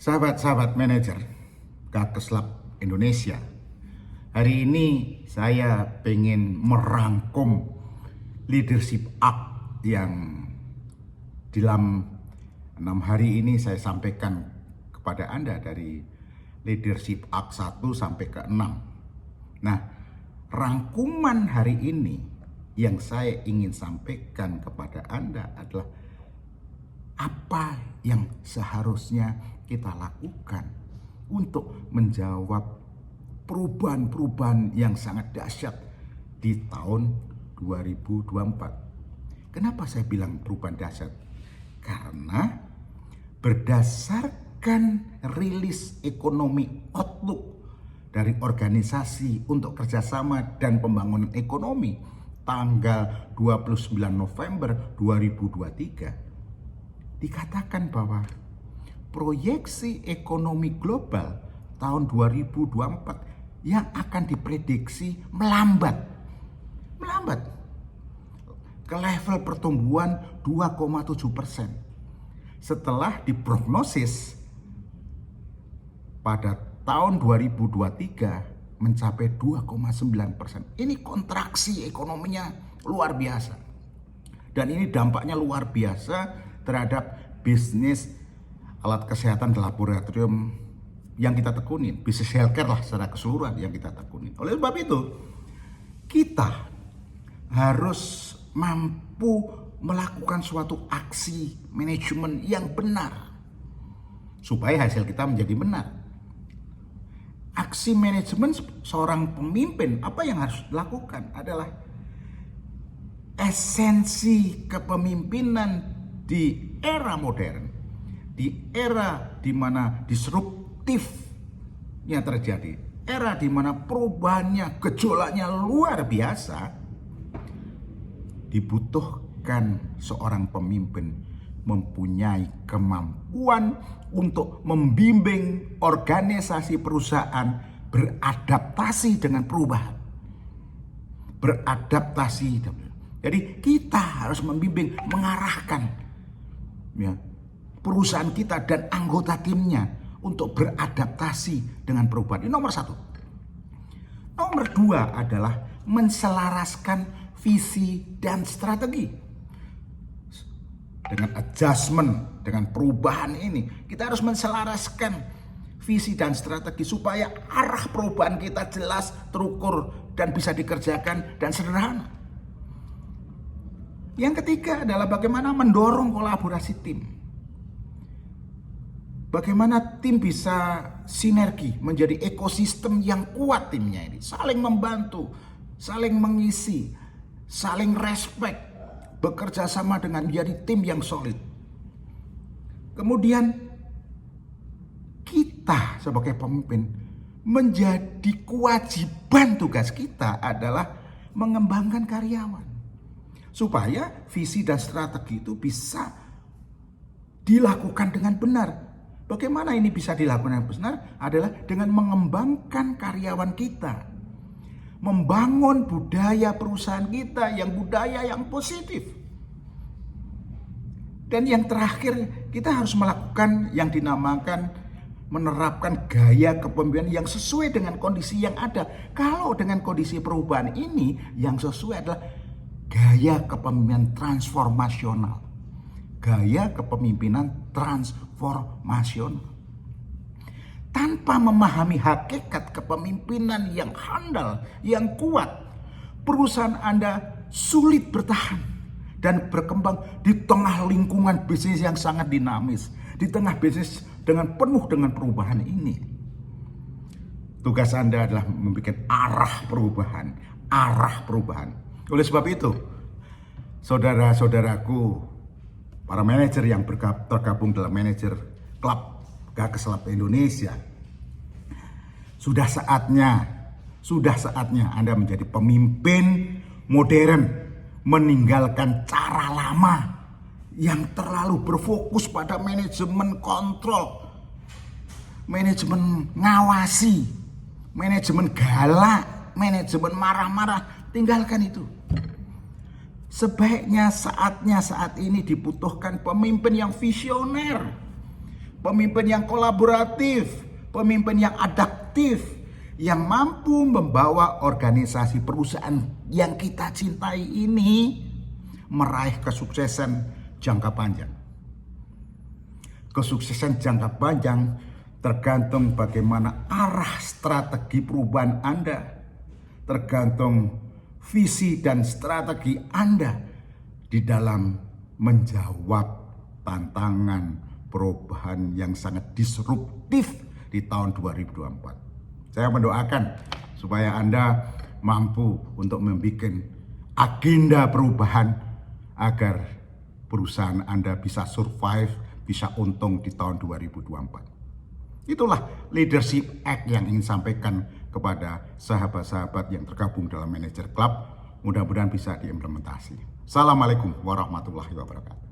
Sahabat-sahabat manajer Gakeslab Indonesia, hari ini saya pengen merangkum leadership up yang dalam 6 hari ini saya sampaikan kepada Anda dari leadership up 1 sampai ke 6. Nah, rangkuman hari ini yang saya ingin sampaikan kepada Anda adalah apa yang seharusnya kita lakukan untuk menjawab perubahan-perubahan yang sangat dahsyat di tahun 2024. Kenapa saya bilang perubahan dahsyat? Karena berdasarkan rilis ekonomi outlook dari Organisasi untuk Kerjasama dan Pembangunan Ekonomi tanggal 29 November 2023, dikatakan bahwa proyeksi ekonomi global tahun 2024 yang akan diprediksi melambat ke level pertumbuhan 2,7% setelah diprognosis pada tahun 2023 mencapai 2,9%. Ini kontraksi ekonominya luar biasa. Dan ini dampaknya luar biasa terhadap bisnis alat kesehatan di laboratorium yang kita tekunin, bisnis healthcare lah secara keseluruhan yang kita tekunin. Oleh sebab itu, kita harus mampu melakukan suatu aksi manajemen yang benar supaya hasil kita menjadi benar. Aksi manajemen seorang pemimpin, apa yang harus dilakukan adalah esensi kepemimpinan di era modern, di era di mana disruptifnya terjadi, era di mana perubahannya, gejolaknya luar biasa, dibutuhkan seorang pemimpin mempunyai kemampuan untuk membimbing organisasi perusahaan beradaptasi dengan perubahan. Beradaptasi. Jadi kita harus membimbing, mengarahkan ya, perusahaan kita dan anggota timnya untuk beradaptasi dengan perubahan. Ini nomor 1. Nomor 2 adalah menselaraskan visi dan strategi. Dengan adjustment, dengan perubahan ini, kita harus menselaraskan visi dan strategi supaya arah perubahan kita jelas, terukur, dan bisa dikerjakan dan sederhana. Yang ketiga adalah bagaimana mendorong kolaborasi tim. Bagaimana tim bisa sinergi menjadi ekosistem yang kuat timnya ini. Saling membantu, saling mengisi, saling respect. Bekerja sama dengan menjadi tim yang solid. Kemudian kita sebagai pemimpin menjadi kewajiban tugas kita adalah mengembangkan karyawan. Supaya visi dan strategi itu bisa dilakukan dengan benar. Bagaimana ini bisa dilakukan dengan benar? Adalah dengan mengembangkan karyawan kita. Membangun budaya perusahaan kita yang budaya yang positif. Dan yang terakhir, kita harus melakukan yang dinamakan menerapkan gaya kepemimpinan yang sesuai dengan kondisi yang ada. Kalau dengan kondisi perubahan ini, yang sesuai adalah gaya kepemimpinan transformasional. Gaya kepemimpinan transformasional. Tanpa memahami hakikat kepemimpinan yang handal, yang kuat, perusahaan Anda sulit bertahan dan berkembang di tengah lingkungan bisnis yang sangat dinamis, di tengah bisnis dengan penuh dengan perubahan ini. Tugas Anda adalah membuat arah perubahan. Oleh sebab itu, saudara-saudaraku, para manajer yang tergabung dalam manajer klub Gakeslab Indonesia, sudah saatnya Anda menjadi pemimpin modern, meninggalkan cara lama yang terlalu berfokus pada manajemen kontrol, manajemen ngawasi, manajemen galak, manajemen marah-marah. Tinggalkan itu. Sebaiknya saatnya saat ini dibutuhkan pemimpin yang visioner, pemimpin yang kolaboratif, pemimpin yang adaptif, yang mampu membawa organisasi perusahaan yang kita cintai ini meraih kesuksesan jangka panjang. Kesuksesan jangka panjang tergantung bagaimana arah strategi perubahan Anda, tergantung visi dan strategi Anda di dalam menjawab tantangan perubahan yang sangat disruptif di tahun 2024. Saya mendoakan supaya Anda mampu untuk membuat agenda perubahan agar perusahaan Anda bisa survive, bisa untung di tahun 2024. Itulah leadership act yang ingin sampaikan kepada sahabat-sahabat yang tergabung dalam Manager Club. Mudah-mudahan bisa diimplementasi. Assalamualaikum warahmatullahi wabarakatuh.